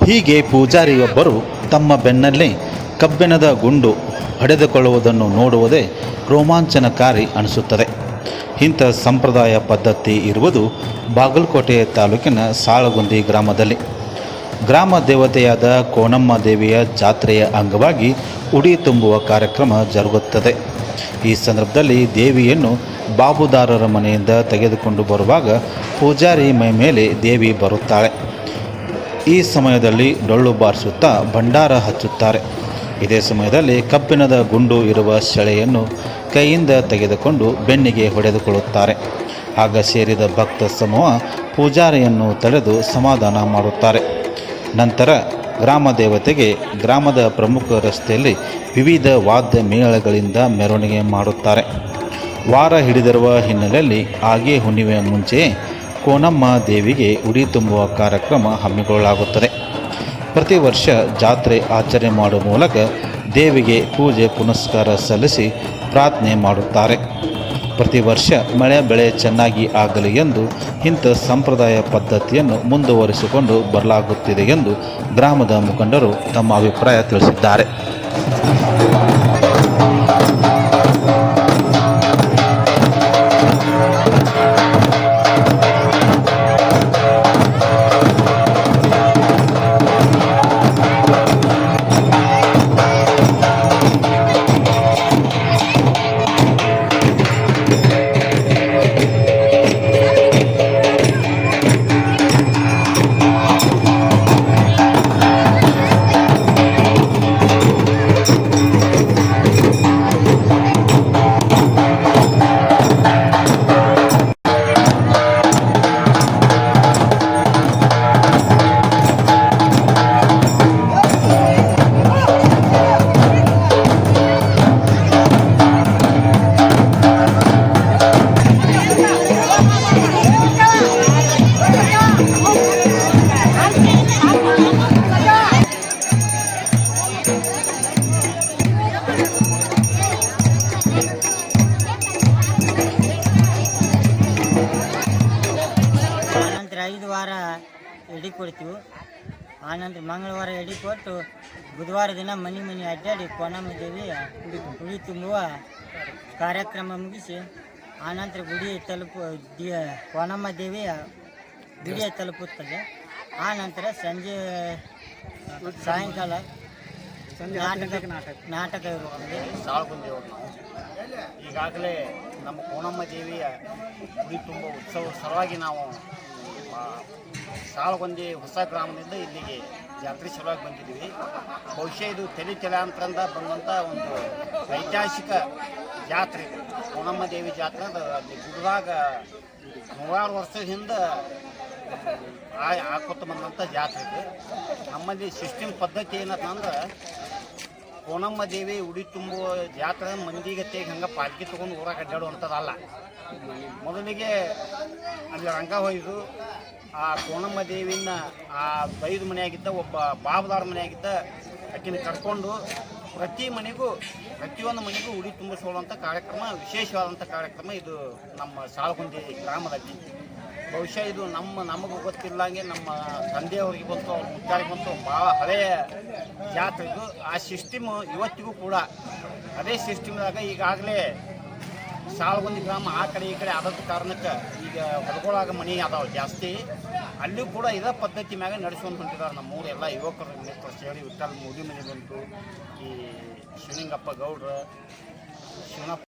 ಹೀಗೆ ಪೂಜಾರಿಯೊಬ್ಬರು ತಮ್ಮ ಬೆನ್ನಲ್ಲೇ ಕಬ್ಬಿಣದ ಗುಂಡು ಹೊಡೆದುಕೊಳ್ಳುವುದನ್ನು ನೋಡುವುದೇ ರೋಮಾಂಚನಕಾರಿ ಅನಿಸುತ್ತದೆ. ಇಂಥ ಸಂಪ್ರದಾಯ ಪದ್ಧತಿ ಇರುವುದು ಬಾಗಲಕೋಟೆ ತಾಲೂಕಿನ ಸಾಳಗುಂದಿ ಗ್ರಾಮದಲ್ಲಿ. ಗ್ರಾಮ ದೇವತೆಯಾದ ಕೋನಮ್ಮ ದೇವಿಯ ಜಾತ್ರೆಯ ಅಂಗವಾಗಿ ಉಡಿ ತುಂಬುವ ಕಾರ್ಯಕ್ರಮ ಜರುಗುತ್ತದೆ. ಈ ಸಂದರ್ಭದಲ್ಲಿ ದೇವಿಯನ್ನು ಬಾಬುದಾರರ ಮನೆಯಿಂದ ತೆಗೆದುಕೊಂಡು ಬರುವಾಗ ಪೂಜಾರಿ ಮೈ ಮೇಲೆ ದೇವಿ ಬರುತ್ತಾಳೆ. ಈ ಸಮಯದಲ್ಲಿ ಡೊಳ್ಳು ಬಾರಿಸುತ್ತಾ ಭಂಡಾರ ಹಚ್ಚುತ್ತಾರೆ. ಇದೇ ಸಮಯದಲ್ಲಿ ಕಬ್ಬಿಣದ ಗುಂಡು ಇರುವ ಸೆಳೆಯನ್ನು ಕೈಯಿಂದ ತೆಗೆದುಕೊಂಡು ಬೆನ್ನಿಗೆ ಹೊಡೆದುಕೊಳ್ಳುತ್ತಾರೆ. ಆಗ ಸೇರಿದ ಭಕ್ತ ಸಮೂಹ ಪೂಜಾರಿಯನ್ನು ತಡೆದು ಸಮಾಧಾನ ಮಾಡುತ್ತಾರೆ. ನಂತರ ಗ್ರಾಮ ದೇವತೆಗೆ ಗ್ರಾಮದ ಪ್ರಮುಖ ರಸ್ತೆಯಲ್ಲಿ ವಿವಿಧ ವಾದ್ಯ ಮೇಳಗಳಿಂದ ಮೆರವಣಿಗೆ ಮಾಡುತ್ತಾರೆ. ವಾರ ಹಿಡಿದಿರುವ ಹಿನ್ನೆಲೆಯಲ್ಲಿ ಆಗೆ ಹುಣ್ಣಿಮೆಯ ಮುಂಚೆಯೇ ಕೋನಮ್ಮ ದೇವಿಗೆ ಉಡಿ ತುಂಬುವ ಕಾರ್ಯಕ್ರಮ ಹಮ್ಮಿಕೊಳ್ಳಲಾಗುತ್ತದೆ. ಪ್ರತಿ ವರ್ಷ ಜಾತ್ರೆ ಆಚರಣೆ ಮಾಡುವ ಮೂಲಕ ದೇವಿಗೆ ಪೂಜೆ ಪುನಸ್ಕಾರ ಸಲ್ಲಿಸಿ ಪ್ರಾರ್ಥನೆ ಮಾಡುತ್ತಾರೆ. ಪ್ರತಿ ವರ್ಷ ಮಳೆ ಬೆಳೆ ಚೆನ್ನಾಗಿ ಆಗಲಿ ಎಂದು ಇಂಥ ಸಂಪ್ರದಾಯ ಪದ್ಧತಿಯನ್ನು ಮುಂದುವರಿಸಿಕೊಂಡು ಬರಲಾಗುತ್ತಿದೆ ಎಂದು ಗ್ರಾಮದ ಮುಖಂಡರು ತಮ್ಮ ಅಭಿಪ್ರಾಯ ತಿಳಿಸಿದ್ದಾರೆ. ಆನಂತರ 5 ವಾರ ಎಡೆ ಕೊಡ್ತೀವಿ. ಆನಂತರ ಮಂಗಳವಾರ ಎಡೆ ಕೊಟ್ಟು ಬುಧವಾರ ದಿನ ಮನೆ ಮನೆ ಅಡ್ಡಾಡಿ ಕೋನಮ್ಮ ದೇವಿ ಉಡಿ ತುಂಬುವ ಕಾರ್ಯಕ್ರಮ ಮುಗಿಸಿ ಆನಂತರ ಗುಡಿ ಕೋನಮ್ಮ ದೇವಿಯ ಗುಡಿಯ ತಲುಪುತ್ತದೆ. ಆನಂತರ ಸಾಯಂಕಾಲ ನಾಟಕ ಇರುತ್ತದೆ. ಸಾಳಗುಂದಿ ಈಗಾಗಲೇ ನಮ್ಮ ಕೋನಮ್ಮ ದೇವಿಯ ಉಡಿ ತುಂಬ ಉತ್ಸವ ಸಲುವಾಗಿ ನಾವು ಸಾಳಗುಂದಿ ಹೊಸ ಗ್ರಾಮದಿಂದ ಇಲ್ಲಿಗೆ ಜಾತ್ರೆ ಸಲುವಾಗಿ ಬಂದಿದ್ದೀವಿ. ಬಹುಶಃ ಇದು ತಲೆಯಾಂತರದಿಂದ ಬಂದಂಥ ಒಂದು ಐತಿಹಾಸಿಕ ಜಾತ್ರೆ. ಕೋನಮ್ಮ ದೇವಿ ಜಾತ್ರೆ ಅಲ್ಲಿ ಗುಡ್ದಾಗ 100 ವರ್ಷದ ಹಿಂದೆ ಹಾಕೋತ ಬಂದಂಥ ಜಾತ್ರೆ ಇದು. ನಮ್ಮಲ್ಲಿ ಸಿಸ್ಟಮ್ ಪದ್ಧತಿ ಏನಂತಂದ್ರೆ ಕೋನಮ್ಮ ದೇವಿ ಉಡಿ ತುಂಬುವ ಜಾತ್ರೆ ಮಂದಿಗತ್ತೆ ಹಂಗೆ ಪಾಲ್ಕಿ ತೊಗೊಂಡು ಊರಾಗ ಅಡ್ಡಾಡುವಂಥದ್ದಲ್ಲ. ಮೊದಲಿಗೆ ಅಲ್ಲಿ ರಂಗ ಹೊಯ್ದು ಆ ಕೋನಮ್ಮ ದೇವಿನ ಆ ಬೈದು ಮನೆಯಾಗಿದ್ದ ಒಬ್ಬ ಬಾಬುದಾರ ಮನೆಯಾಗಿದ್ದ ಆಕಿನ ಕರ್ಕೊಂಡು ಪ್ರತಿಯೊಂದು ಮನೆಗೂ ಉಡಿ ತುಂಬಿಸೋವಂಥ ಕಾರ್ಯಕ್ರಮ, ವಿಶೇಷವಾದಂಥ ಕಾರ್ಯಕ್ರಮ ಇದು ನಮ್ಮ ಸಾಳಗುಂದಿ ಗ್ರಾಮದಲ್ಲಿ. ಬಹುಶಃ ಇದು ನಮಗೂ ಗೊತ್ತಿಲ್ಲಂಗೆ ನಮ್ಮ ತಂದೆಯವರಿಗೆ ಬಂತು, ಅವ್ರ ಮುತ್ತಾರಿಗೆ ಬಂತು, ಭಾಳ ಹಳೆಯ ಜಾತ್ರೆ ಇದು. ಆ ಸಿಸ್ಟಮ್ ಇವತ್ತಿಗೂ ಕೂಡ ಅದೇ ಸಿಸ್ಟಮ್ದಾಗ ಈಗಾಗಲೇ ಸಾಳಗುಂದಿ ಗ್ರಾಮ ಆ ಕಡೆ ಈ ಕಡೆ ಆದದ ಕಾರಣಕ್ಕೆ ಈಗ ಹೊಲಗೊಳಾಗ ಮನೆ ಅದಾವ ಜಾಸ್ತಿ. ಅಲ್ಲಿಯೂ ಕೂಡ ಇದೇ ಪದ್ಧತಿ ಮ್ಯಾಗ ನಡೆಸ್ಕೊಂಡು ಹೊಂಟಿದ್ದಾರೆ ನಮ್ಮೂರು ಎಲ್ಲ ಯುವಕರು ಮಿತ್ರರು ಸೇರಿ. ವಿಠಲ್ ಮೂಡಿ ಮನೆ ಬಂತು, ಈ ಶಿವಲಿಂಗಪ್ಪ ಗೌಡ್ರ, ಶಿವನಪ್ಪ